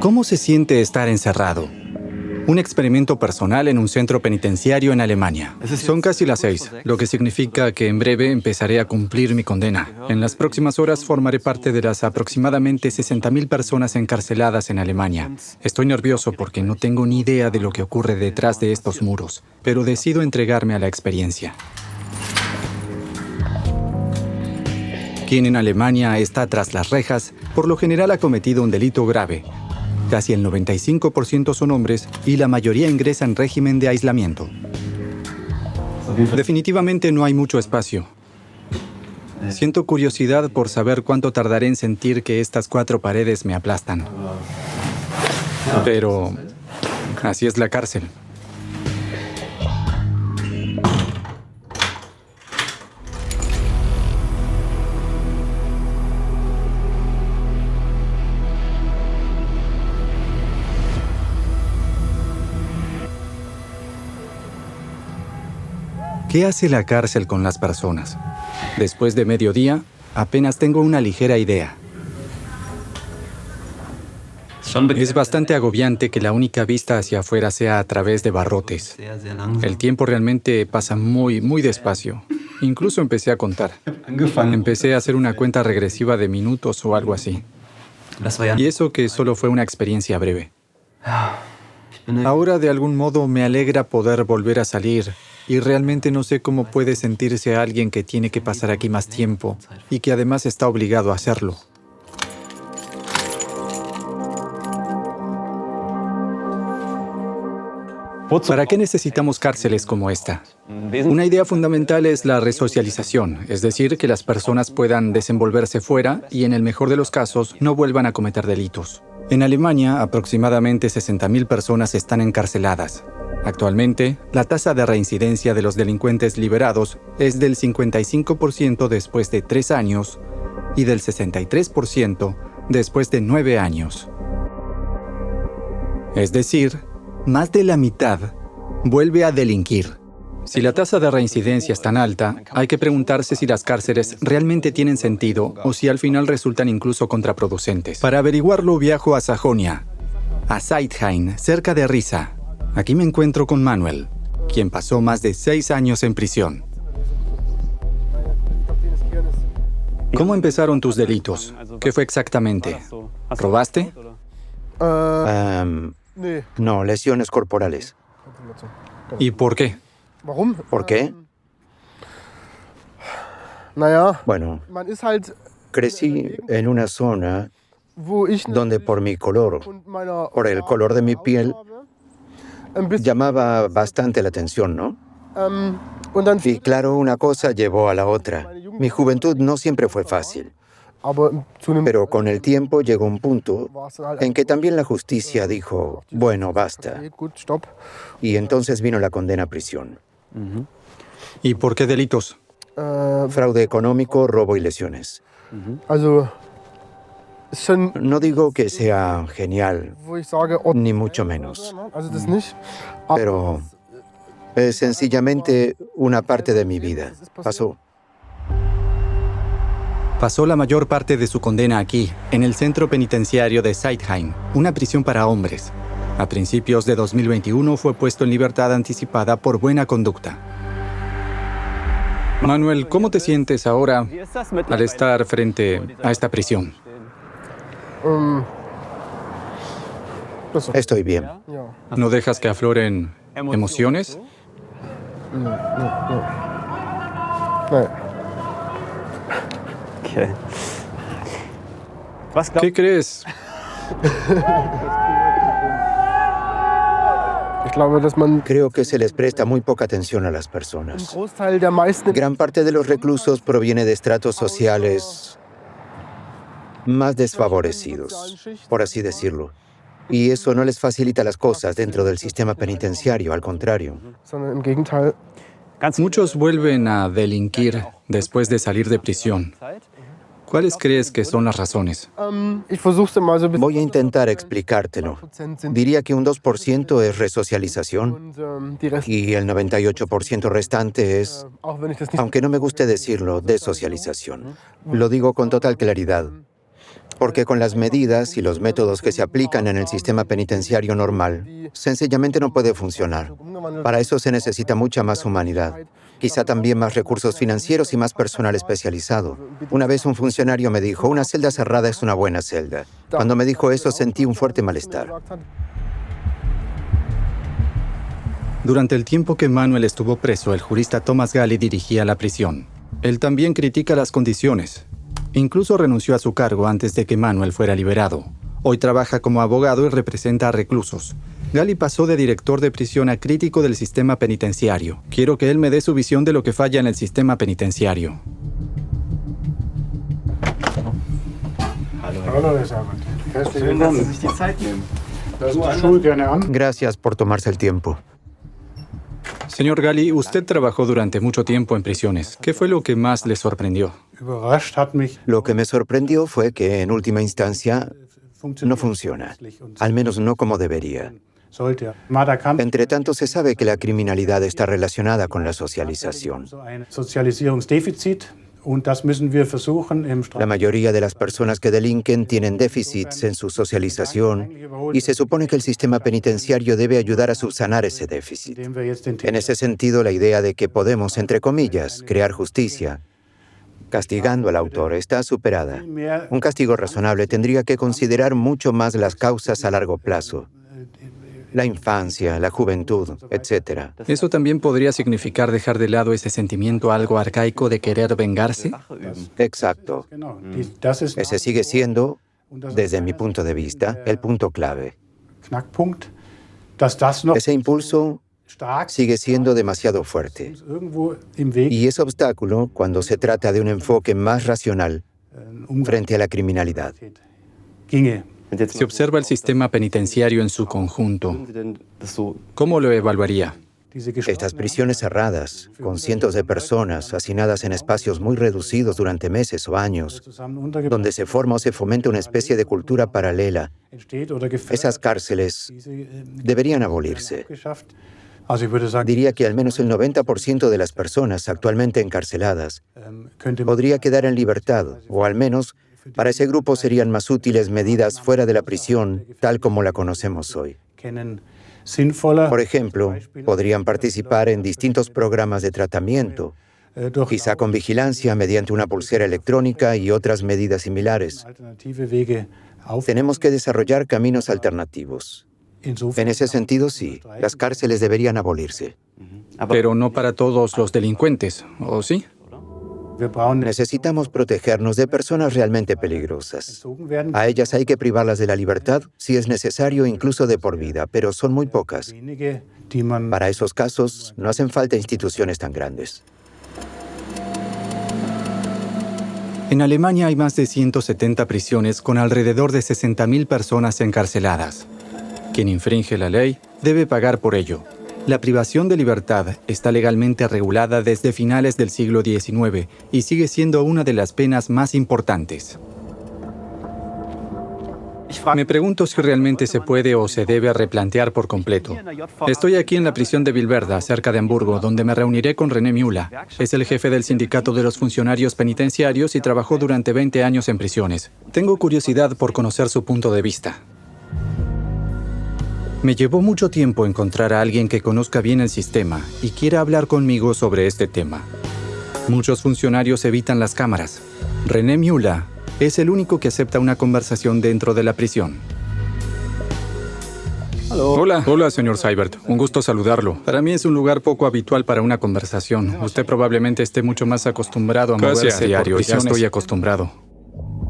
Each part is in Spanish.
¿Cómo se siente estar encerrado? Un experimento personal en un centro penitenciario en Alemania. Son casi las 6, lo que significa que en breve empezaré a cumplir mi condena. En las próximas horas formaré parte de las aproximadamente 60.000 personas encarceladas en Alemania. Estoy nervioso porque no tengo ni idea de lo que ocurre detrás de estos muros, pero decido entregarme a la experiencia. Quien en Alemania está tras las rejas, por lo general ha cometido un delito grave. Casi el 95% son hombres y la mayoría ingresa en régimen de aislamiento. Definitivamente no hay mucho espacio. Siento curiosidad por saber cuánto tardaré en sentir que estas 4 paredes me aplastan. Pero así es la cárcel. ¿Qué hace la cárcel con las personas? Después de mediodía, apenas tengo una ligera idea. Es bastante agobiante que la única vista hacia afuera sea a través de barrotes. El tiempo realmente pasa muy despacio. Incluso empecé a contar. Empecé a hacer una cuenta regresiva de minutos o algo así. Y eso que solo fue una experiencia breve. Ahora, de algún modo, me alegra poder volver a salir. Y realmente no sé cómo puede sentirse alguien que tiene que pasar aquí más tiempo y que además está obligado a hacerlo. ¿Para qué necesitamos cárceles como esta? Una idea fundamental es la resocialización, es decir, que las personas puedan desenvolverse fuera y, en el mejor de los casos, no vuelvan a cometer delitos. En Alemania, aproximadamente 60.000 personas están encarceladas. Actualmente, la tasa de reincidencia de los delincuentes liberados es del 55% después de 3 años y del 63% después de 9 años. Es decir, más de la mitad vuelve a delinquir. Si la tasa de reincidencia es tan alta, hay que preguntarse si las cárceles realmente tienen sentido o si al final resultan incluso contraproducentes. Para averiguarlo, viajo a Sajonia, a Seidheim, cerca de Riesa. Aquí me encuentro con Manuel, quien pasó más de 6 años en prisión. ¿Cómo empezaron tus delitos? ¿Qué fue exactamente? ¿Robaste? No, lesiones corporales. ¿Y por qué? ¿Por qué? Bueno, crecí en una zona donde por mi color, por el color de mi piel, llamaba bastante la atención, ¿no? Y claro, una cosa llevó a la otra. Mi juventud no siempre fue fácil. Pero con el tiempo llegó un punto en que también la justicia dijo, bueno, basta. Y entonces vino la condena a prisión. ¿Y por qué delitos? Fraude económico, robo y lesiones. No digo que sea genial, ni mucho menos. Pero es sencillamente una parte de mi vida. Pasó la mayor parte de su condena aquí, en el centro penitenciario de Seidheim, una prisión para hombres. A principios de 2021 fue puesto en libertad anticipada por buena conducta. Manuel, ¿cómo te sientes ahora al estar frente a esta prisión? Estoy bien. ¿No dejas que afloren emociones? ¿Qué crees? Creo que se les presta muy poca atención a las personas. Gran parte de los reclusos proviene de estratos sociales más desfavorecidos, por así decirlo. Y eso no les facilita las cosas dentro del sistema penitenciario, al contrario. Muchos vuelven a delinquir después de salir de prisión. ¿Cuáles crees que son las razones? Voy a intentar explicártelo. Diría que un 2% es resocialización y el 98% restante es, aunque no me guste decirlo, desocialización. Lo digo con total claridad. Porque con las medidas y los métodos que se aplican en el sistema penitenciario normal, sencillamente no puede funcionar. Para eso se necesita mucha más humanidad. Quizá también más recursos financieros y más personal especializado. Una vez un funcionario me dijo, una celda cerrada es una buena celda. Cuando me dijo eso sentí un fuerte malestar. Durante el tiempo que Manuel estuvo preso, el jurista Thomas Gali dirigía la prisión. Él también critica las condiciones. Incluso renunció a su cargo antes de que Manuel fuera liberado. Hoy trabaja como abogado y representa a reclusos. Gali pasó de director de prisión a crítico del sistema penitenciario. Quiero que él me dé su visión de lo que falla en el sistema penitenciario. Gracias por tomarse el tiempo. Señor Gali, usted trabajó durante mucho tiempo en prisiones. ¿Qué fue lo que más le sorprendió? Lo que me sorprendió fue que, en última instancia, no funciona. Al menos no como debería. Entre tanto, se sabe que la criminalidad está relacionada con la socialización. La mayoría de las personas que delinquen tienen déficits en su socialización y se supone que el sistema penitenciario debe ayudar a subsanar ese déficit. En ese sentido, la idea de que podemos, entre comillas, crear justicia castigando al autor está superada. Un castigo razonable tendría que considerar mucho más las causas a largo plazo. La infancia, la juventud, etc. ¿Eso también podría significar dejar de lado ese sentimiento algo arcaico de querer vengarse? Exacto. Ese sigue siendo, desde mi punto de vista, el punto clave. Ese impulso sigue siendo demasiado fuerte. Y es obstáculo cuando se trata de un enfoque más racional frente a la criminalidad. Si observa el sistema penitenciario en su conjunto, ¿cómo lo evaluaría? Estas prisiones cerradas, con cientos de personas hacinadas en espacios muy reducidos durante meses o años, donde se forma o se fomenta una especie de cultura paralela, esas cárceles deberían abolirse. Diría que al menos el 90% de las personas actualmente encarceladas podría quedar en libertad, o al menos para ese grupo serían más útiles medidas fuera de la prisión, tal como la conocemos hoy. Por ejemplo, podrían participar en distintos programas de tratamiento, quizá con vigilancia mediante una pulsera electrónica y otras medidas similares. Tenemos que desarrollar caminos alternativos. En ese sentido, sí, las cárceles deberían abolirse. Pero no para todos los delincuentes, ¿o sí? Necesitamos protegernos de personas realmente peligrosas. A ellas hay que privarlas de la libertad, si es necesario, incluso de por vida, pero son muy pocas. Para esos casos, no hacen falta instituciones tan grandes. En Alemania hay más de 170 prisiones con alrededor de 60.000 personas encarceladas. Quien infringe la ley debe pagar por ello. La privación de libertad está legalmente regulada desde finales del siglo XIX y sigue siendo una de las penas más importantes. Me pregunto si realmente se puede o se debe replantear por completo. Estoy aquí en la prisión de Vilverda, cerca de Hamburgo, donde me reuniré con René Müller. Es el jefe del sindicato de los funcionarios penitenciarios y trabajó durante 20 años en prisiones. Tengo curiosidad por conocer su punto de vista. Me llevó mucho tiempo encontrar a alguien que conozca bien el sistema y quiera hablar conmigo sobre este tema. Muchos funcionarios evitan las cámaras. René Müller es el único que acepta una conversación dentro de la prisión. Hola, señor Seibert. Un gusto saludarlo. Para mí es un lugar poco habitual para una conversación. Usted probablemente esté mucho más acostumbrado a moverse diario. Ya estoy acostumbrado.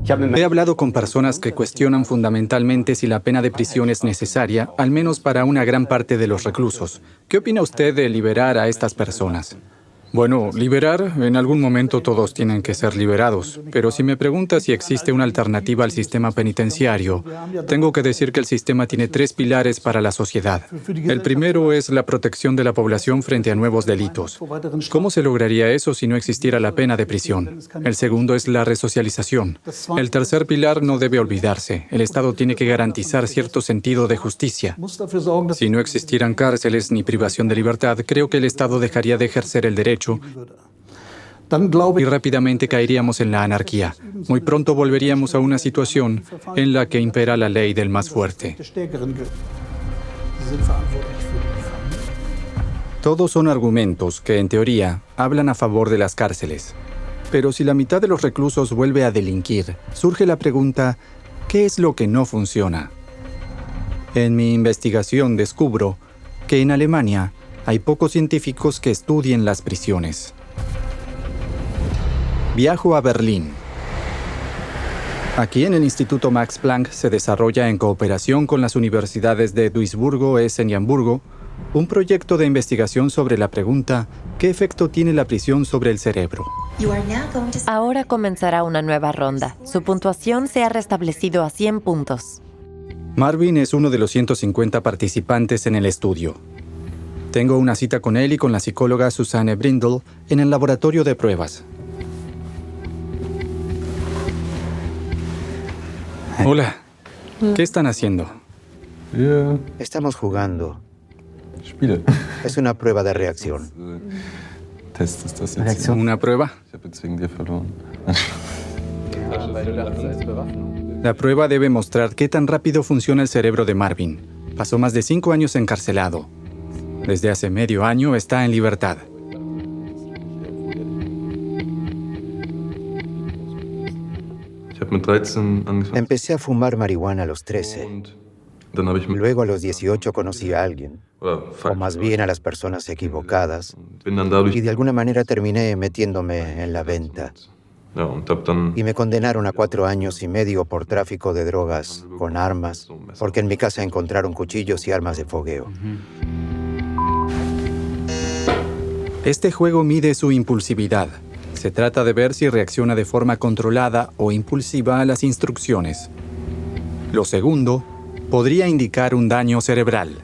He hablado con personas que cuestionan fundamentalmente si la pena de prisión es necesaria, al menos para una gran parte de los reclusos. ¿Qué opina usted de liberar a estas personas? Bueno, liberar, en algún momento todos tienen que ser liberados. Pero si me pregunta si existe una alternativa al sistema penitenciario, tengo que decir que el sistema tiene 3 pilares para la sociedad. El primero es la protección de la población frente a nuevos delitos. ¿Cómo se lograría eso si no existiera la pena de prisión? El segundo es la resocialización. El tercer pilar no debe olvidarse. El Estado tiene que garantizar cierto sentido de justicia. Si no existieran cárceles ni privación de libertad, creo que el Estado dejaría de ejercer el derecho y rápidamente caeríamos en la anarquía. Muy pronto volveríamos a una situación en la que impera la ley del más fuerte. Todos son argumentos que, en teoría, hablan a favor de las cárceles. Pero si la mitad de los reclusos vuelve a delinquir, surge la pregunta, ¿qué es lo que no funciona? En mi investigación descubro que en Alemania hay pocos científicos que estudien las prisiones. Viajo a Berlín. Aquí en el Instituto Max Planck se desarrolla en cooperación con las universidades de Duisburgo, Essen y Hamburgo un proyecto de investigación sobre la pregunta ¿qué efecto tiene la prisión sobre el cerebro? Ahora comenzará una nueva ronda. Su puntuación se ha restablecido a 100 puntos. Marvin es uno de los 150 participantes en el estudio. Tengo una cita con él y con la psicóloga Susanne Brindle en el laboratorio de pruebas. Hola. ¿Qué están haciendo? Estamos jugando. Es una prueba de reacción. ¿Una prueba? La prueba debe mostrar qué tan rápido funciona el cerebro de Marvin. Pasó más de 5 años encarcelado. Desde hace medio año está en libertad. Empecé a fumar marihuana a los 13. Luego a los 18 conocí a alguien, o más bien a las personas equivocadas, y de alguna manera terminé metiéndome en la venta. Y me condenaron a 4 años y medio por tráfico de drogas con armas, porque en mi casa encontraron cuchillos y armas de fogueo. Este juego mide su impulsividad. Se trata de ver si reacciona de forma controlada o impulsiva a las instrucciones. Lo segundo podría indicar un daño cerebral.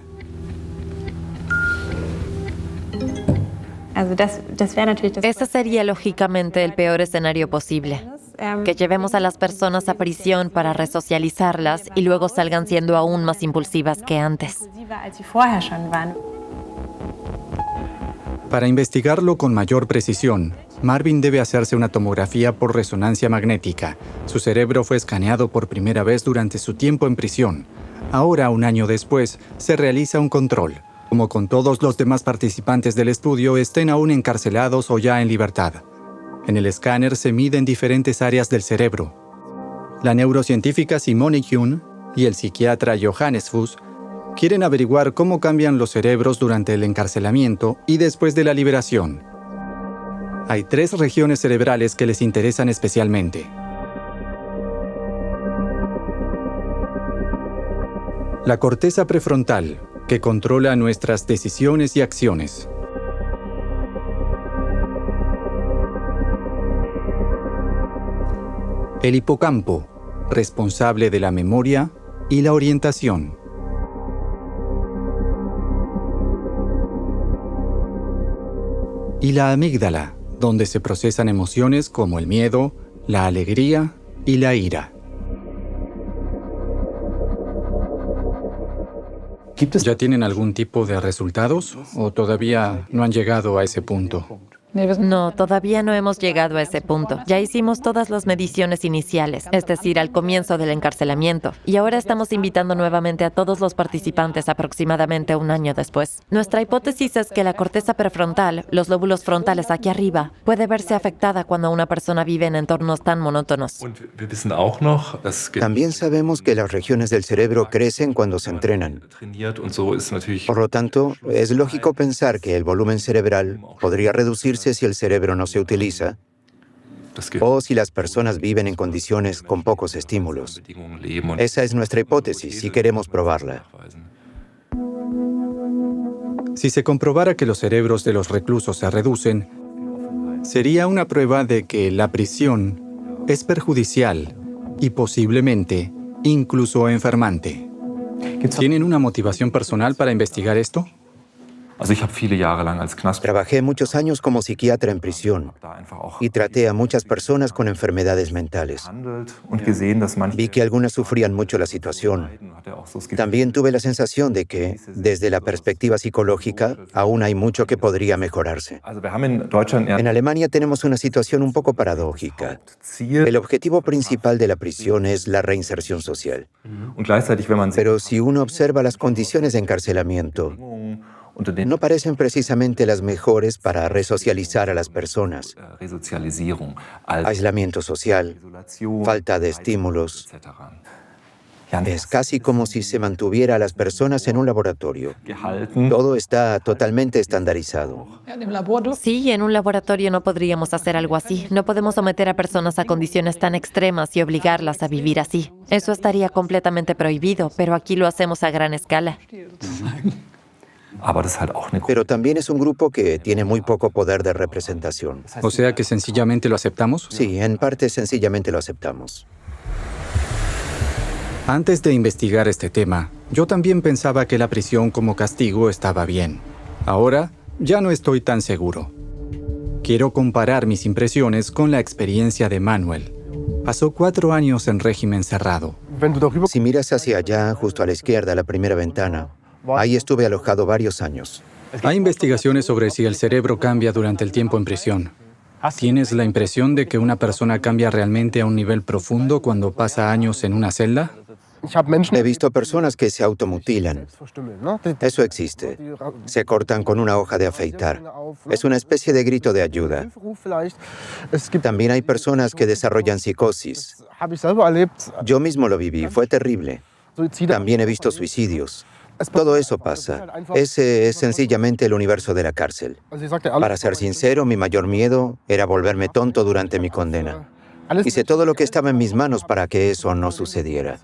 Ese sería lógicamente el peor escenario posible. Que llevemos a las personas a prisión para resocializarlas y luego salgan siendo aún más impulsivas que antes. Para investigarlo con mayor precisión, Marvin debe hacerse una tomografía por resonancia magnética. Su cerebro fue escaneado por primera vez durante su tiempo en prisión. Ahora, un año después, se realiza un control. Como con todos los demás participantes del estudio, estén aún encarcelados o ya en libertad. En el escáner se miden diferentes áreas del cerebro. La neurocientífica Simone Kuhn y el psiquiatra Johannes Fuss quieren averiguar cómo cambian los cerebros durante el encarcelamiento y después de la liberación. Hay 3 regiones cerebrales que les interesan especialmente. La corteza prefrontal, que controla nuestras decisiones y acciones. El hipocampo, responsable de la memoria y la orientación. Y la amígdala, donde se procesan emociones como el miedo, la alegría y la ira. ¿Ya tienen algún tipo de resultados o todavía no han llegado a ese punto? No, todavía no hemos llegado a ese punto. Ya hicimos todas las mediciones iniciales, es decir, al comienzo del encarcelamiento. Y ahora estamos invitando nuevamente a todos los participantes aproximadamente un año después. Nuestra hipótesis es que la corteza prefrontal, los lóbulos frontales aquí arriba, puede verse afectada cuando una persona vive en entornos tan monótonos. También sabemos que las regiones del cerebro crecen cuando se entrenan. Por lo tanto, es lógico pensar que el volumen cerebral podría reducirse si el cerebro no se utiliza o si las personas viven en condiciones con pocos estímulos. Esa es nuestra hipótesis y queremos probarla. Si se comprobara que los cerebros de los reclusos se reducen, sería una prueba de que la prisión es perjudicial y posiblemente incluso enfermante. ¿Tienen una motivación personal para investigar esto? Trabajé muchos años como psiquiatra en prisión y traté a muchas personas con enfermedades mentales. Vi que algunas sufrían mucho la situación. También tuve la sensación de que, desde la perspectiva psicológica, aún hay mucho que podría mejorarse. En Alemania tenemos una situación un poco paradójica. El objetivo principal de la prisión es la reinserción social. Pero si uno observa las condiciones de encarcelamiento, no parecen precisamente las mejores para resocializar a las personas. Aislamiento social, falta de estímulos. Es casi como si se mantuviera a las personas en un laboratorio. Todo está totalmente estandarizado. Sí, en un laboratorio no podríamos hacer algo así. No podemos someter a personas a condiciones tan extremas y obligarlas a vivir así. Eso estaría completamente prohibido, pero aquí lo hacemos a gran escala. Pero también es un grupo que tiene muy poco poder de representación. O sea que sencillamente lo aceptamos. Sí, en parte sencillamente lo aceptamos. Antes de investigar este tema, yo también pensaba que la prisión como castigo estaba bien. Ahora, ya no estoy tan seguro. Quiero comparar mis impresiones con la experiencia de Manuel. Pasó 4 años en régimen cerrado. Si miras hacia allá, justo a la izquierda, la primera ventana, ahí estuve alojado varios años. Hay investigaciones sobre si el cerebro cambia durante el tiempo en prisión. ¿Tienes la impresión de que una persona cambia realmente a un nivel profundo cuando pasa años en una celda? He visto personas que se automutilan. Eso existe. Se cortan con una hoja de afeitar. Es una especie de grito de ayuda. También hay personas que desarrollan psicosis. Yo mismo lo viví, fue terrible. También he visto suicidios. Todo eso pasa. Ese es sencillamente el universo de la cárcel. Para ser sincero, mi mayor miedo era volverme tonto durante mi condena. Hice todo lo que estaba en mis manos para que eso no sucediera.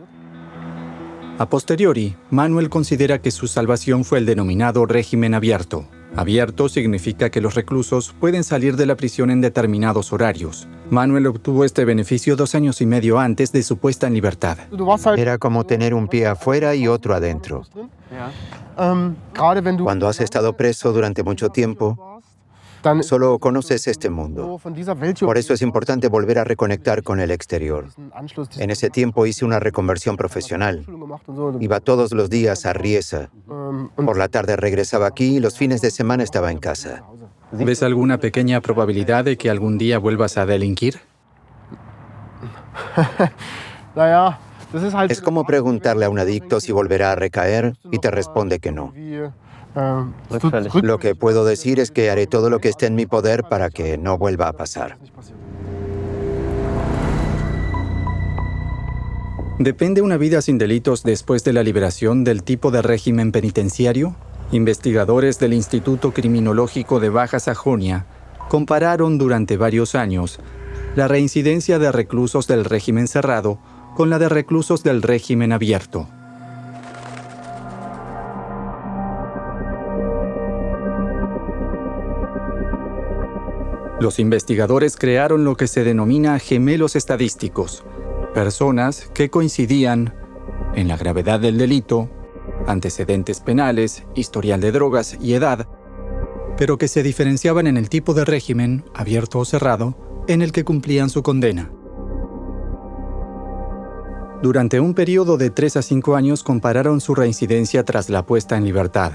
A posteriori, Manuel considera que su salvación fue el denominado régimen abierto. Abierto significa que los reclusos pueden salir de la prisión en determinados horarios. Manuel obtuvo este beneficio 2 años y medio antes de su puesta en libertad. Era como tener un pie afuera y otro adentro. Cuando has estado preso durante mucho tiempo, solo conoces este mundo. Por eso es importante volver a reconectar con el exterior. En ese tiempo hice una reconversión profesional. Iba todos los días a Riesa. Por la tarde regresaba aquí y los fines de semana estaba en casa. ¿Ves alguna pequeña probabilidad de que algún día vuelvas a delinquir? Es como preguntarle a un adicto si volverá a recaer y te responde que no. Lo que puedo decir es que haré todo lo que esté en mi poder para que no vuelva a pasar. ¿Depende una vida sin delitos después de la liberación del tipo de régimen penitenciario? Investigadores del Instituto Criminológico de Baja Sajonia compararon durante varios años la reincidencia de reclusos del régimen cerrado con la de reclusos del régimen abierto. Los investigadores crearon lo que se denomina gemelos estadísticos, personas que coincidían en la gravedad del delito, antecedentes penales, historial de drogas y edad, pero que se diferenciaban en el tipo de régimen, abierto o cerrado, en el que cumplían su condena. Durante un periodo de 3 a 5 años compararon su reincidencia tras la puesta en libertad.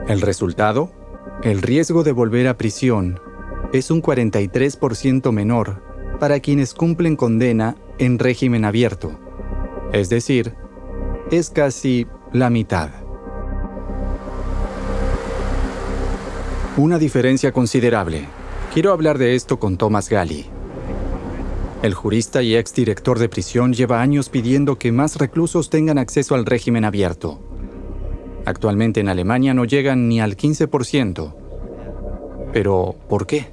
El resultado, el riesgo de volver a prisión es un 43% menor para quienes cumplen condena en régimen abierto. Es decir, es casi la mitad. Una diferencia considerable. Quiero hablar de esto con Thomas Galli. El jurista y exdirector de prisión lleva años pidiendo que más reclusos tengan acceso al régimen abierto. Actualmente en Alemania no llegan ni al 15%. Pero, ¿por qué?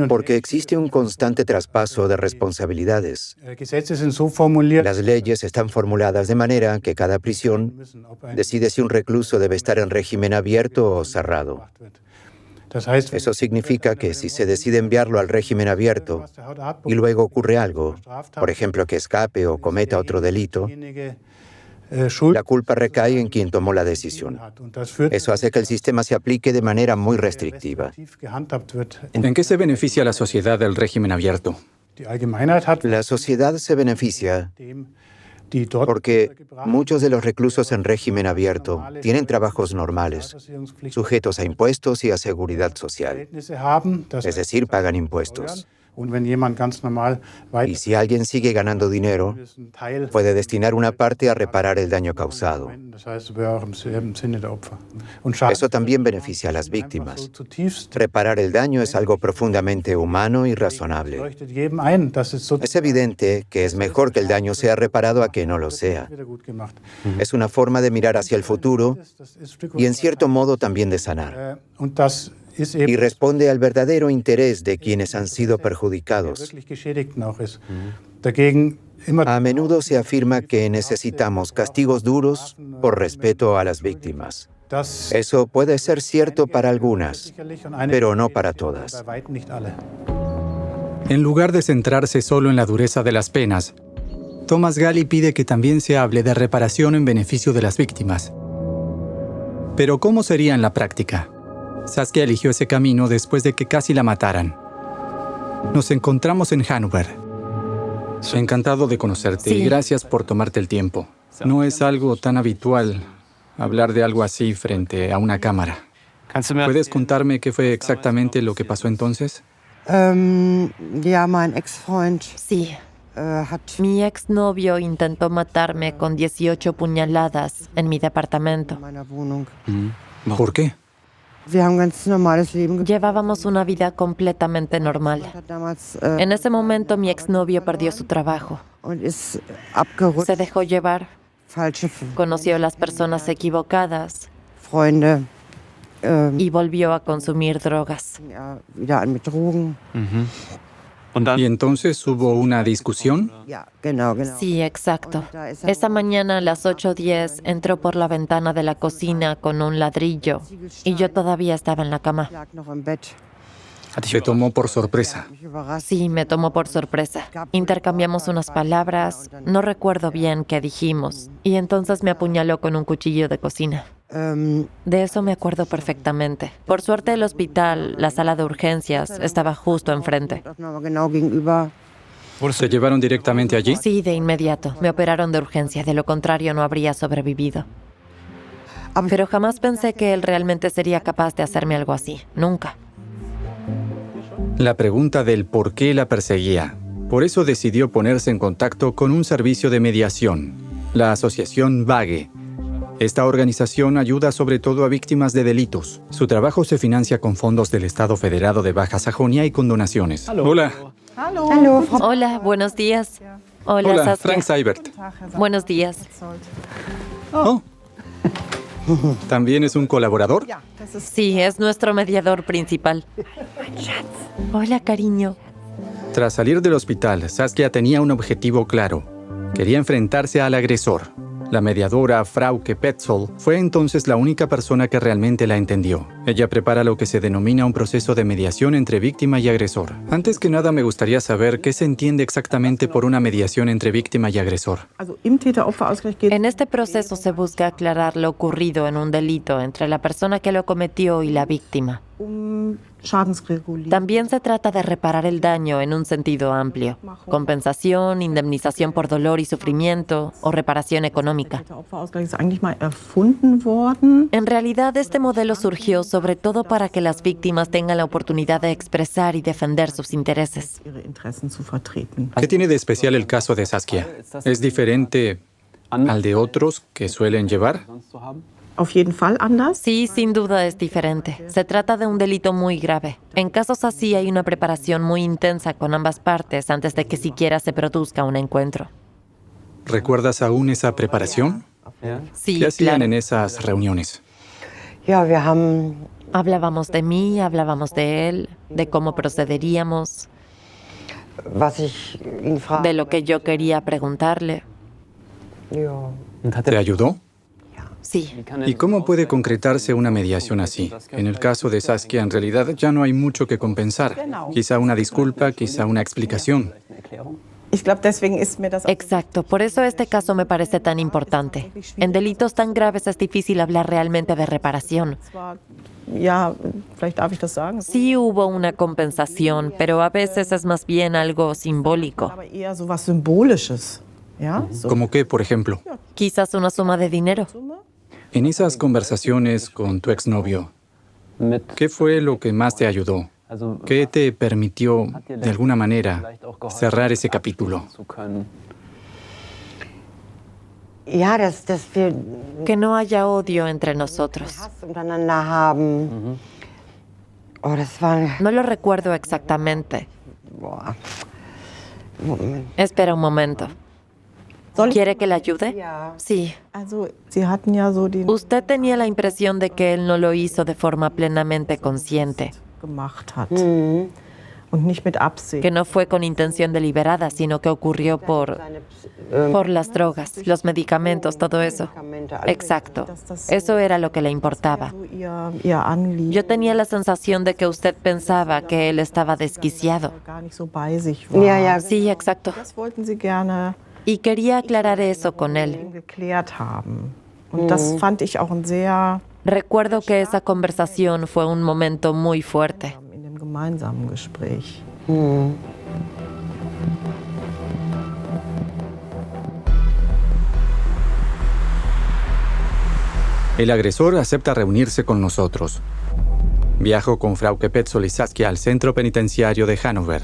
Porque existe un constante traspaso de responsabilidades. Las leyes están formuladas de manera que cada prisión decide si un recluso debe estar en régimen abierto o cerrado. Eso significa que si se decide enviarlo al régimen abierto y luego ocurre algo, por ejemplo que escape o cometa otro delito, La culpa recae en quien tomó la decisión. Eso hace que el sistema se aplique de manera muy restrictiva. ¿En qué se beneficia la sociedad del régimen abierto? La sociedad se beneficia porque muchos de los reclusos en régimen abierto tienen trabajos normales, sujetos a impuestos y a seguridad social. Es decir, pagan impuestos. Y si alguien sigue ganando dinero, puede destinar una parte a reparar el daño causado. Eso también beneficia a las víctimas. Reparar el daño es algo profundamente humano y razonable. Es evidente que es mejor que el daño sea reparado a que no lo sea. Es una forma de mirar hacia el futuro y, en cierto modo, también de sanar. Y responde al verdadero interés de quienes han sido perjudicados. A menudo se afirma que necesitamos castigos duros por respeto a las víctimas. Eso puede ser cierto para algunas, pero no para todas. En lugar de centrarse solo en la dureza de las penas, Thomas Galli pide que también se hable de reparación en beneficio de las víctimas. Pero ¿cómo sería en la práctica? Saskia eligió ese camino después de que casi la mataran. Nos encontramos en Hannover. Encantado de conocerte y gracias por tomarte el tiempo. No es algo tan habitual hablar de algo así frente a una cámara. ¿Puedes contarme qué fue exactamente lo que pasó entonces? Sí. Mi exnovio intentó matarme con 18 puñaladas en mi departamento. ¿Por qué? Llevábamos una vida completamente normal. En ese momento mi exnovio perdió su trabajo. Se dejó llevar. Conoció a las personas equivocadas. Y volvió a consumir drogas. ¿Y entonces hubo una discusión? Sí, exacto. Esa mañana a las 8:10 entró por la ventana de la cocina con un ladrillo y yo todavía estaba en la cama. ¿Te tomó por sorpresa? Sí, me tomó por sorpresa. Intercambiamos unas palabras, no recuerdo bien qué dijimos, y entonces me apuñaló con un cuchillo de cocina. De eso me acuerdo perfectamente. Por suerte el hospital, la sala de urgencias, estaba justo enfrente. ¿Se llevaron directamente allí? Sí, de inmediato. Me operaron de urgencia, de lo contrario no habría sobrevivido. Pero jamás pensé que él realmente sería capaz de hacerme algo así. Nunca. La pregunta del por qué la perseguía. Por eso decidió ponerse en contacto con un servicio de mediación, la asociación VAGE. Esta organización ayuda sobre todo a víctimas de delitos. Su trabajo se financia con fondos del Estado Federado de Baja Sajonia y con donaciones. Hola. Hola, buenos días. Hola, Saskia. Frank Seibert. Buenos días. Oh. ¿También es un colaborador? Sí, es nuestro mediador principal. Hola, cariño. Tras salir del hospital, Saskia tenía un objetivo claro. Quería enfrentarse al agresor. La mediadora Frauke Petzold fue entonces la única persona que realmente la entendió. Ella prepara lo que se denomina un proceso de mediación entre víctima y agresor. Antes que nada, me gustaría saber qué se entiende exactamente por una mediación entre víctima y agresor. En este proceso se busca aclarar lo ocurrido en un delito entre la persona que lo cometió y la víctima. También se trata de reparar el daño en un sentido amplio. Compensación, indemnización por dolor y sufrimiento o reparación económica. En realidad, este modelo surgió sobre todo para que las víctimas tengan la oportunidad de expresar y defender sus intereses. ¿Qué tiene de especial el caso de Saskia? ¿Es diferente al de otros que suelen llevar? Sí, sin duda es diferente. Se trata de un delito muy grave. En casos así hay una preparación muy intensa con ambas partes antes de que siquiera se produzca un encuentro. ¿Recuerdas aún esa preparación? Sí, ¿Qué hacían claro. en esas reuniones? Hablábamos de mí, hablábamos de él, de cómo procederíamos, de lo que yo quería preguntarle. ¿Te ayudó? Sí. ¿Y cómo puede concretarse una mediación así? En el caso de Saskia, en realidad ya no hay mucho que compensar. Quizá una disculpa, quizá una explicación. Exacto, por eso este caso me parece tan importante. En delitos tan graves es difícil hablar realmente de reparación. Sí hubo una compensación, pero a veces es más bien algo simbólico. ¿Cómo qué, por ejemplo? Quizás una suma de dinero. En esas conversaciones con tu exnovio, ¿qué fue lo que más te ayudó? ¿Qué te permitió, de alguna manera, cerrar ese capítulo? Que no haya odio entre nosotros. No lo recuerdo exactamente. Espera un momento. ¿Quiere que le ayude? Sí. Usted tenía la impresión de que él no lo hizo de forma plenamente consciente. Que no fue con intención deliberada, sino que ocurrió por las drogas, los medicamentos, todo eso. Exacto. Eso era lo que le importaba. Yo tenía la sensación de que usted pensaba que él estaba desquiciado. Sí, exacto. Y quería aclarar eso con él. Recuerdo que esa conversación fue un momento muy fuerte. El agresor acepta reunirse con nosotros. Viajo con Frauke Petzold y Saskia al centro penitenciario de Hannover.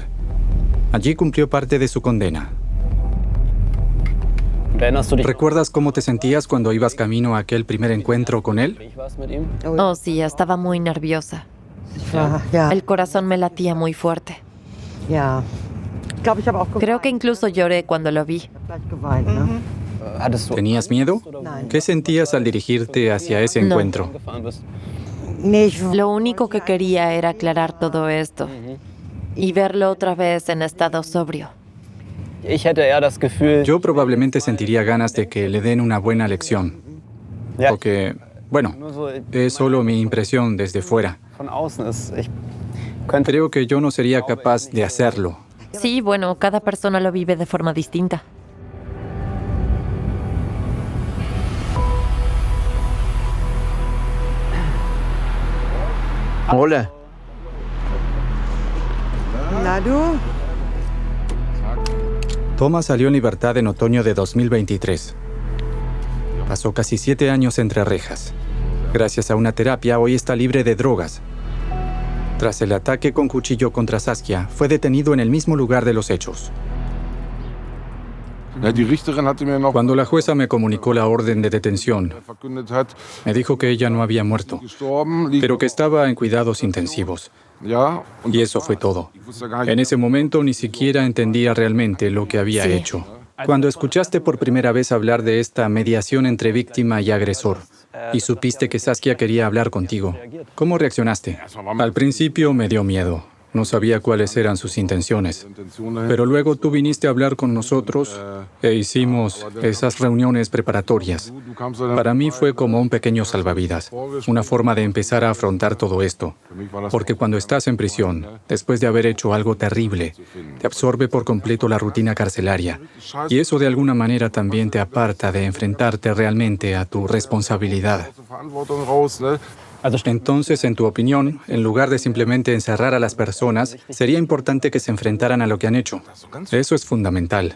Allí cumplió parte de su condena. ¿Recuerdas cómo te sentías cuando ibas camino a aquel primer encuentro con él? Oh, sí, estaba muy nerviosa. El corazón me latía muy fuerte. Creo que incluso lloré cuando lo vi. ¿Tenías miedo? ¿Qué sentías al dirigirte hacia ese encuentro? Lo único que quería era aclarar todo esto y verlo otra vez en estado sobrio. Yo probablemente sentiría ganas de que le den una buena lección. Porque, bueno, es solo mi impresión desde fuera. Creo que yo no sería capaz de hacerlo. Sí, bueno, cada persona lo vive de forma distinta. Hola. Thomas salió en libertad en otoño de 2023. Pasó casi 7 años entre rejas. Gracias a una terapia, hoy está libre de drogas. Tras el ataque con cuchillo contra Saskia, fue detenido en el mismo lugar de los hechos. Cuando la jueza me comunicó la orden de detención, me dijo que ella no había muerto, pero que estaba en cuidados intensivos. Y eso fue todo. En ese momento ni siquiera entendía realmente lo que había hecho. Cuando escuchaste por primera vez hablar de esta mediación entre víctima y agresor, y supiste que Saskia quería hablar contigo, ¿cómo reaccionaste? Al principio me dio miedo. No sabía cuáles eran sus intenciones. Pero luego tú viniste a hablar con nosotros e hicimos esas reuniones preparatorias. Para mí fue como un pequeño salvavidas, una forma de empezar a afrontar todo esto. Porque cuando estás en prisión, después de haber hecho algo terrible, te absorbe por completo la rutina carcelaria. Y eso de alguna manera también te aparta de enfrentarte realmente a tu responsabilidad. Entonces, en tu opinión, en lugar de simplemente encerrar a las personas, sería importante que se enfrentaran a lo que han hecho. Eso es fundamental.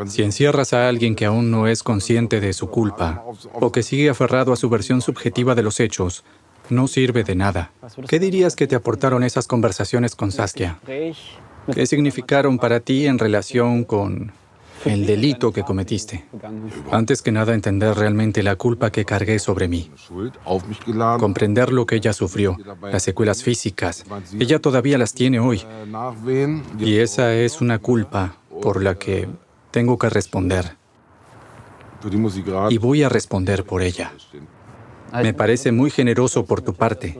Si encierras a alguien que aún no es consciente de su culpa o que sigue aferrado a su versión subjetiva de los hechos, no sirve de nada. ¿Qué dirías que te aportaron esas conversaciones con Saskia? ¿Qué significaron para ti en relación con el delito que cometiste? Antes que nada, entender realmente la culpa que cargué sobre mí. Comprender lo que ella sufrió, las secuelas físicas. Ella todavía las tiene hoy. Y esa es una culpa por la que tengo que responder. Y voy a responder por ella. Me parece muy generoso por tu parte.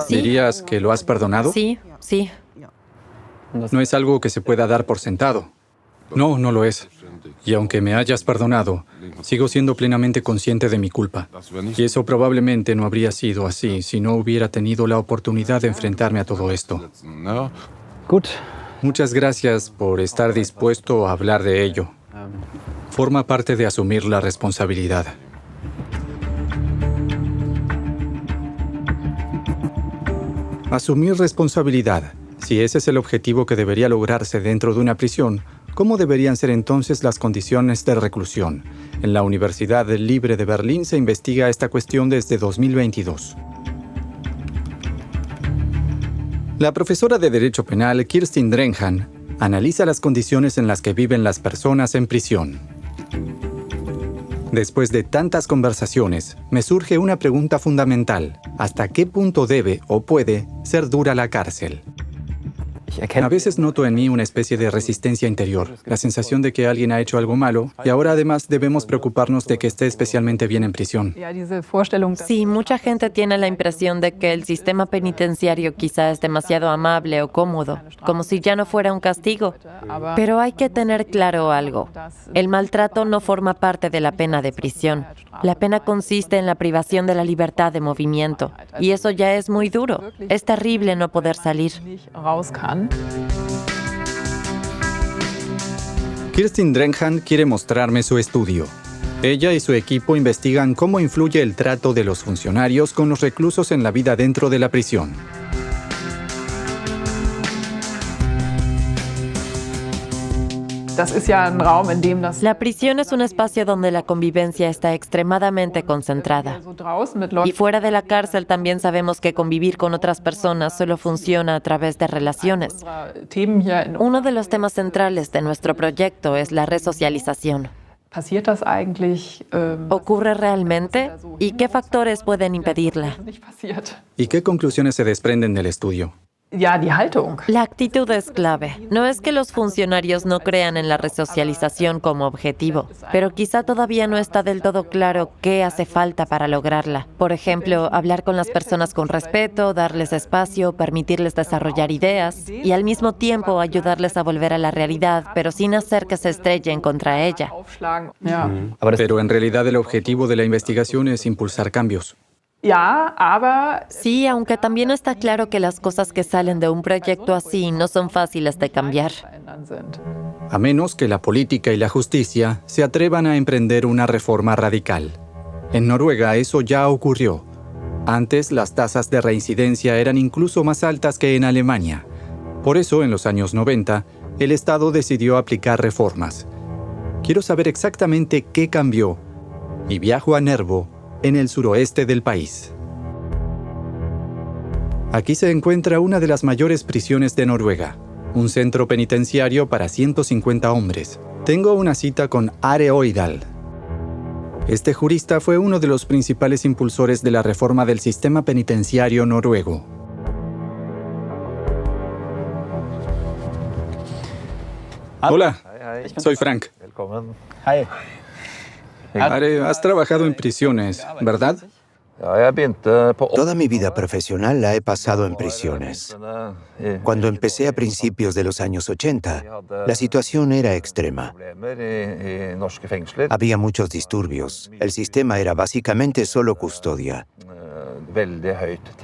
¿Dirías que lo has perdonado? Sí, sí. No es algo que se pueda dar por sentado. No, no lo es. Y aunque me hayas perdonado, sigo siendo plenamente consciente de mi culpa. Y eso probablemente no habría sido así si no hubiera tenido la oportunidad de enfrentarme a todo esto. Muchas gracias por estar dispuesto a hablar de ello. Forma parte de asumir la responsabilidad. Asumir responsabilidad. Si ese es el objetivo que debería lograrse dentro de una prisión, ¿cómo deberían ser entonces las condiciones de reclusión? En la Universidad Libre de Berlín se investiga esta cuestión desde 2022. La profesora de Derecho Penal, Kerstin Drenhan, analiza las condiciones en las que viven las personas en prisión. Después de tantas conversaciones, me surge una pregunta fundamental. ¿Hasta qué punto debe o puede ser dura la cárcel? A veces noto en mí una especie de resistencia interior, la sensación de que alguien ha hecho algo malo y ahora además debemos preocuparnos de que esté especialmente bien en prisión. Sí, mucha gente tiene la impresión de que el sistema penitenciario quizá es demasiado amable o cómodo, como si ya no fuera un castigo. Pero hay que tener claro algo. El maltrato no forma parte de la pena de prisión. La pena consiste en la privación de la libertad de movimiento, y eso ya es muy duro. Es terrible no poder salir. Kerstin Drenhan quiere mostrarme su estudio. Ella y su equipo investigan cómo influye el trato de los funcionarios con los reclusos en la vida dentro de la prisión. La prisión es un espacio donde la convivencia está extremadamente concentrada. Y fuera de la cárcel también sabemos que convivir con otras personas solo funciona a través de relaciones. Uno de los temas centrales de nuestro proyecto es la resocialización. ¿Ocurre realmente? ¿Y qué factores pueden impedirla? ¿Y qué conclusiones se desprenden del estudio? La actitud es clave. No es que los funcionarios no crean en la resocialización como objetivo, pero quizá todavía no está del todo claro qué hace falta para lograrla. Por ejemplo, hablar con las personas con respeto, darles espacio, permitirles desarrollar ideas y al mismo tiempo ayudarles a volver a la realidad, pero sin hacer que se estrellen contra ella. Pero en realidad el objetivo de la investigación es impulsar cambios. Sí, aunque también está claro que las cosas que salen de un proyecto así no son fáciles de cambiar. A menos que la política y la justicia se atrevan a emprender una reforma radical. En Noruega eso ya ocurrió. Antes las tasas de reincidencia eran incluso más altas que en Alemania. Por eso, en los años 90, el Estado decidió aplicar reformas. Quiero saber exactamente qué cambió. Y viajo a Nervo, en el suroeste del país. Aquí se encuentra una de las mayores prisiones de Noruega, un centro penitenciario para 150 hombres. Tengo una cita con Are Oidal. Este jurista fue uno de los principales impulsores de la reforma del sistema penitenciario noruego. Hola, soy Frank. Are, has trabajado en prisiones, ¿verdad? Toda mi vida profesional la he pasado en prisiones. Cuando empecé a principios de los años 80, la situación era extrema. Había muchos disturbios. El sistema era básicamente solo custodia.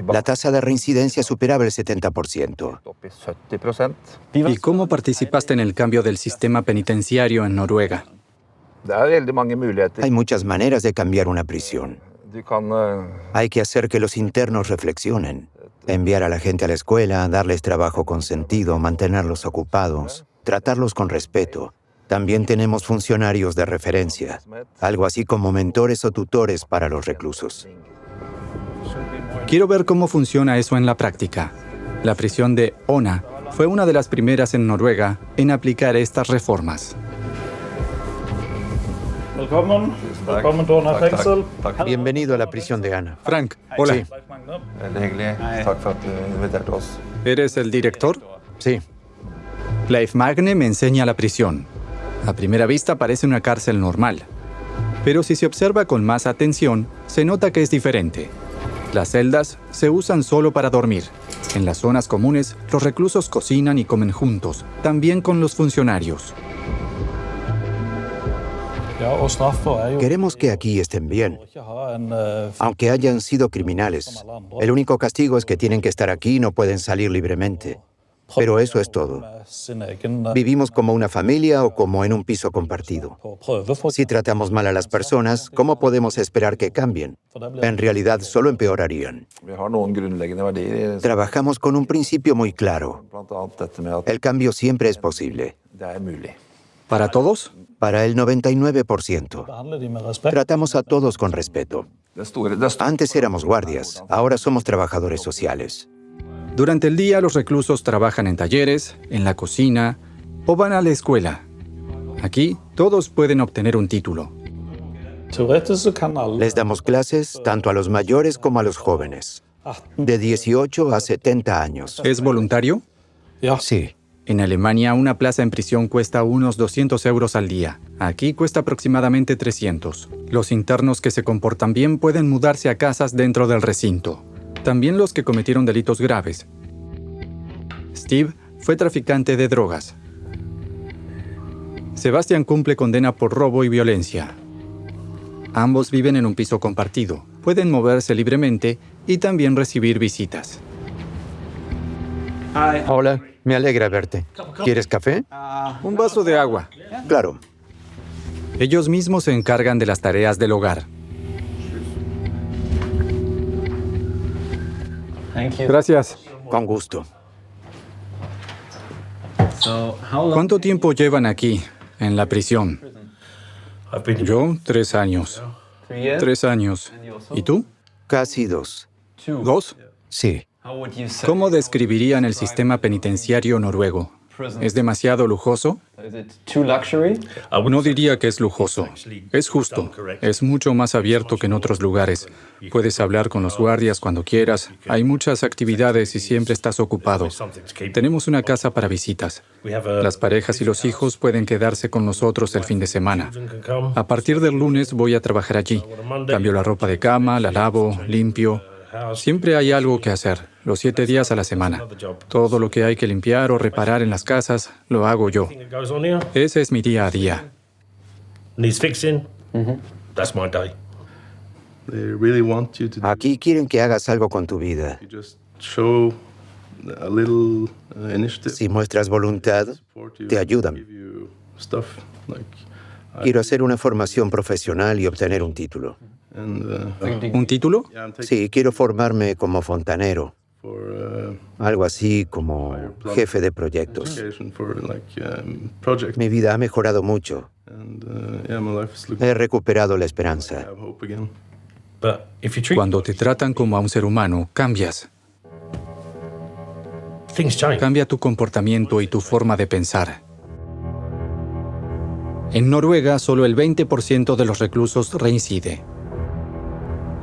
La tasa de reincidencia superaba el 70%. ¿Y cómo participaste en el cambio del sistema penitenciario en Noruega? Hay muchas maneras de cambiar una prisión. Hay que hacer que los internos reflexionen, enviar a la gente a la escuela, darles trabajo con sentido, mantenerlos ocupados, tratarlos con respeto. También tenemos funcionarios de referencia, algo así como mentores o tutores para los reclusos. Quiero ver cómo funciona eso en la práctica. La prisión de Ona fue una de las primeras en Noruega en aplicar estas reformas. Bienvenido a la prisión de Ana. Frank, hola. Sí. ¿Eres el director? Sí. Leif Magne me enseña la prisión. A primera vista parece una cárcel normal. Pero si se observa con más atención, se nota que es diferente. Las celdas se usan solo para dormir. En las zonas comunes, los reclusos cocinan y comen juntos, también con los funcionarios. Queremos que aquí estén bien, aunque hayan sido criminales. El único castigo es que tienen que estar aquí y no pueden salir libremente. pero eso es todo. Vivimos como una familia o como en un piso compartido. Si tratamos mal a las personas, ¿cómo podemos esperar que cambien? En realidad, solo empeorarían. Trabajamos con un principio muy claro. El cambio siempre es posible. ¿Para todos? Para el 99%. Tratamos a todos con respeto. Antes éramos guardias, ahora somos trabajadores sociales. Durante el día, los reclusos trabajan en talleres, en la cocina o van a la escuela. Aquí, todos pueden obtener un título. Les damos clases tanto a los mayores como a los jóvenes, de 18 a 70 años. ¿Es voluntario? Sí. En Alemania, una plaza en prisión cuesta unos 200 euros al día. Aquí cuesta aproximadamente 300. Los internos que se comportan bien pueden mudarse a casas dentro del recinto. También los que cometieron delitos graves. Steve fue traficante de drogas. Sebastian cumple condena por robo y violencia. Ambos viven en un piso compartido. Pueden moverse libremente y también recibir visitas. Hola, me alegra verte. ¿Quieres café? Un vaso de agua. Claro. Ellos mismos se encargan de las tareas del hogar. Gracias. Con gusto. ¿Cuánto tiempo llevan aquí, en la prisión? Yo, 3 años. 3 años. ¿Y tú? Casi 2. 2. Sí. ¿Cómo describirían el sistema penitenciario noruego? ¿Es demasiado lujoso? No diría que es lujoso. Es justo. Es mucho más abierto que en otros lugares. Puedes hablar con los guardias cuando quieras. Hay muchas actividades y siempre estás ocupado. Tenemos una casa para visitas. Las parejas y los hijos pueden quedarse con nosotros el fin de semana. A partir del lunes voy a trabajar allí. Cambio la ropa de cama, la lavo, limpio. Siempre hay algo que hacer, los 7 días a la semana. Todo lo que hay que limpiar o reparar en las casas, lo hago yo. Ese es mi día a día. Aquí quieren que hagas algo con tu vida. Si muestras voluntad, te ayudan. Quiero hacer una formación profesional y obtener un título. ¿Un título? Sí, quiero formarme como fontanero. Algo así como jefe de proyectos. Mi vida ha mejorado mucho. He recuperado la esperanza. Cuando te tratan como a un ser humano, cambias. Cambia tu comportamiento y tu forma de pensar. En Noruega, solo el 20% de los reclusos reincide.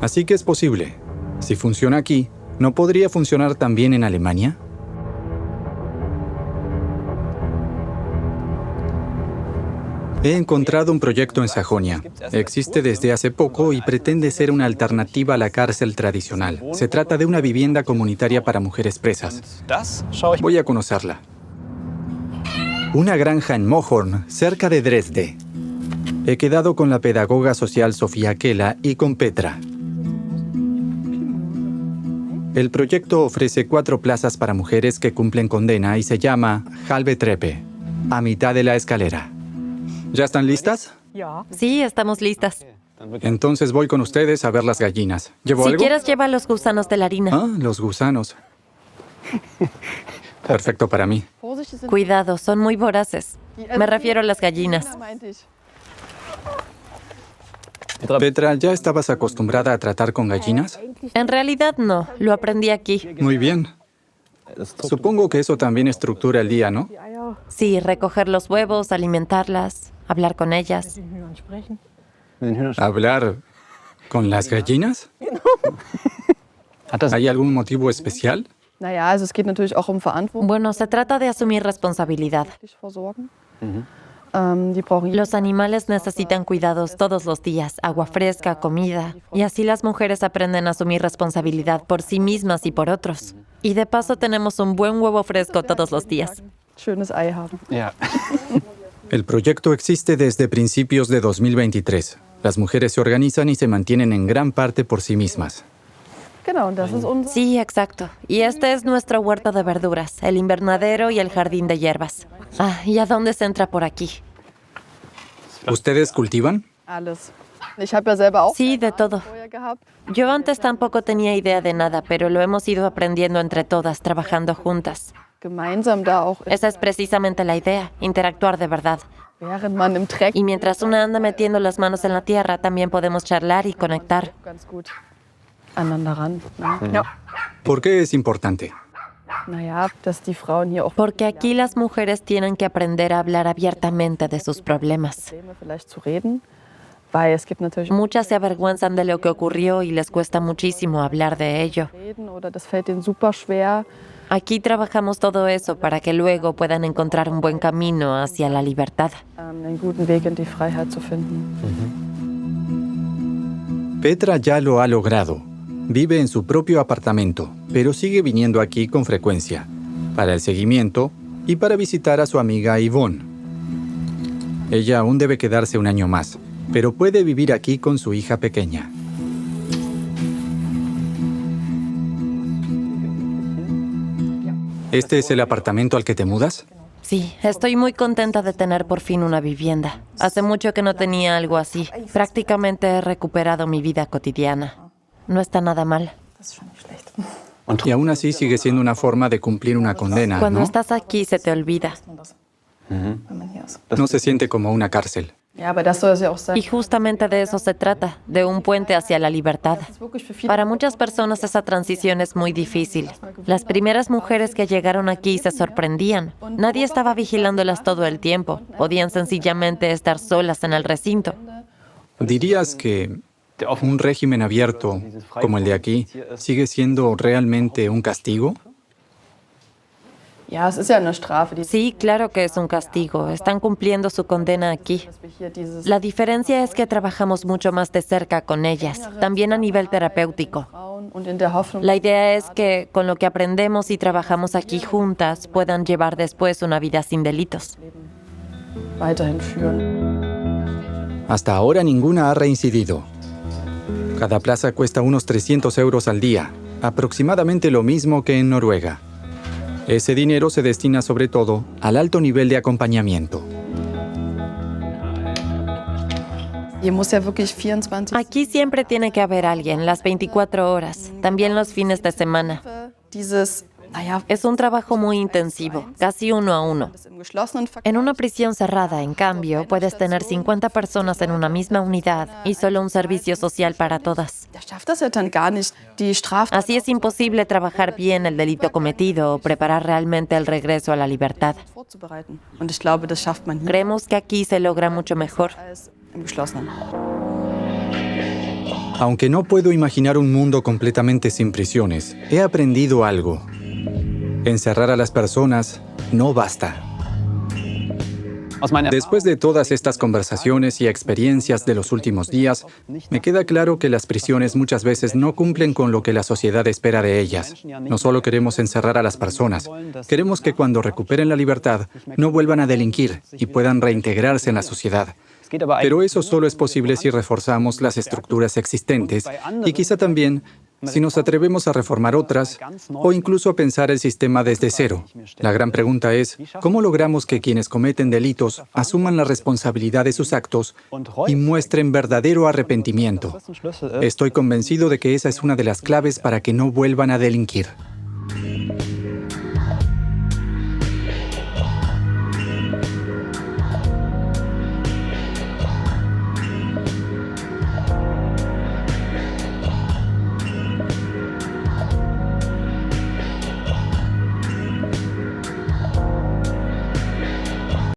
Así que es posible. Si funciona aquí, ¿no podría funcionar también en Alemania? He encontrado un proyecto en Sajonia. Existe desde hace poco y pretende ser una alternativa a la cárcel tradicional. Se trata de una vivienda comunitaria para mujeres presas. Voy a conocerla. Una granja en Mohorn, cerca de Dresde. He quedado con la pedagoga social Sofía Kela y con Petra. El proyecto ofrece 4 plazas para mujeres que cumplen condena y se llama Halve Treppe, a mitad de la escalera. ¿Ya están listas? Sí, estamos listas. Entonces voy con ustedes a ver las gallinas. ¿Llevo Si algo? quieres, lleva los gusanos de la harina. Ah, los gusanos. Perfecto para mí. Cuidado, son muy voraces. Me refiero a las gallinas. Petra, ¿ya estabas acostumbrada a tratar con gallinas? En realidad no, lo aprendí aquí. Muy bien. Supongo que eso también estructura el día, ¿no? Sí, recoger los huevos, alimentarlas, hablar con ellas. ¿Hablar con las gallinas? ¿Hay algún motivo especial? Bueno, se trata de asumir responsabilidad. Los animales necesitan cuidados todos los días, agua fresca, comida. Y así las mujeres aprenden a asumir responsabilidad por sí mismas y por otros. Y de paso tenemos un buen huevo fresco todos los días. El proyecto existe desde principios de 2023. Las mujeres se organizan y se mantienen en gran parte por sí mismas. Sí, exacto. Y este es nuestro huerto de verduras, el invernadero y el jardín de hierbas. ¿Y a dónde se entra por aquí? ¿Ustedes cultivan? Sí, de todo. Yo antes tampoco tenía idea de nada, pero lo hemos ido aprendiendo entre todas, trabajando juntas. Esa es precisamente la idea, interactuar de verdad. Y mientras una anda metiendo las manos en la tierra, también podemos charlar y conectar. ¿Por qué es importante? Porque aquí las mujeres tienen que aprender a hablar abiertamente de sus problemas. Muchas se avergüenzan de lo que ocurrió y les cuesta muchísimo hablar de ello. Aquí trabajamos todo eso para que luego puedan encontrar un buen camino hacia la libertad. Petra ya lo ha logrado. Vive en su propio apartamento, pero sigue viniendo aquí con frecuencia, para el seguimiento y para visitar a su amiga Yvonne. Ella aún debe quedarse un año más, pero puede vivir aquí con su hija pequeña. ¿Este es el apartamento al que te mudas? Sí, estoy muy contenta de tener por fin una vivienda. Hace mucho que no tenía algo así. Prácticamente he recuperado mi vida cotidiana. No está nada mal. Y aún así sigue siendo una forma de cumplir una condena, Cuando ¿no? estás aquí se te olvida. No se siente como una cárcel. Y justamente de eso se trata, de un puente hacia la libertad. Para muchas personas esa transición es muy difícil. Las primeras mujeres que llegaron aquí se sorprendían. Nadie estaba vigilándolas todo el tiempo. Podían sencillamente estar solas en el recinto. ¿Dirías que un régimen abierto, como el de aquí, sigue siendo realmente un castigo? Sí, claro que es un castigo. Están cumpliendo su condena aquí. La diferencia es que trabajamos mucho más de cerca con ellas, también a nivel terapéutico. La idea es que con lo que aprendemos y trabajamos aquí juntas puedan llevar después una vida sin delitos. Hasta ahora ninguna ha reincidido. Cada plaza cuesta unos 300 euros al día, aproximadamente lo mismo que en Noruega. Ese dinero se destina sobre todo al alto nivel de acompañamiento. Aquí siempre tiene que haber alguien, las 24 horas, también los fines de semana. Es un trabajo muy intensivo, casi 1 a 1. En una prisión cerrada, en cambio, puedes tener 50 personas en una misma unidad y solo un servicio social para todas. Así es imposible trabajar bien el delito cometido o preparar realmente el regreso a la libertad. Creemos que aquí se logra mucho mejor. Aunque no puedo imaginar un mundo completamente sin prisiones, he aprendido algo. Encerrar a las personas no basta. Después de todas estas conversaciones y experiencias de los últimos días, me queda claro que las prisiones muchas veces no cumplen con lo que la sociedad espera de ellas. No solo queremos encerrar a las personas, queremos que cuando recuperen la libertad no vuelvan a delinquir y puedan reintegrarse en la sociedad. Pero eso solo es posible si reforzamos las estructuras existentes y quizá también si nos atrevemos a reformar otras o incluso a pensar el sistema desde cero. La gran pregunta es, ¿cómo logramos que quienes cometen delitos asuman la responsabilidad de sus actos y muestren verdadero arrepentimiento? Estoy convencido de que esa es una de las claves para que no vuelvan a delinquir.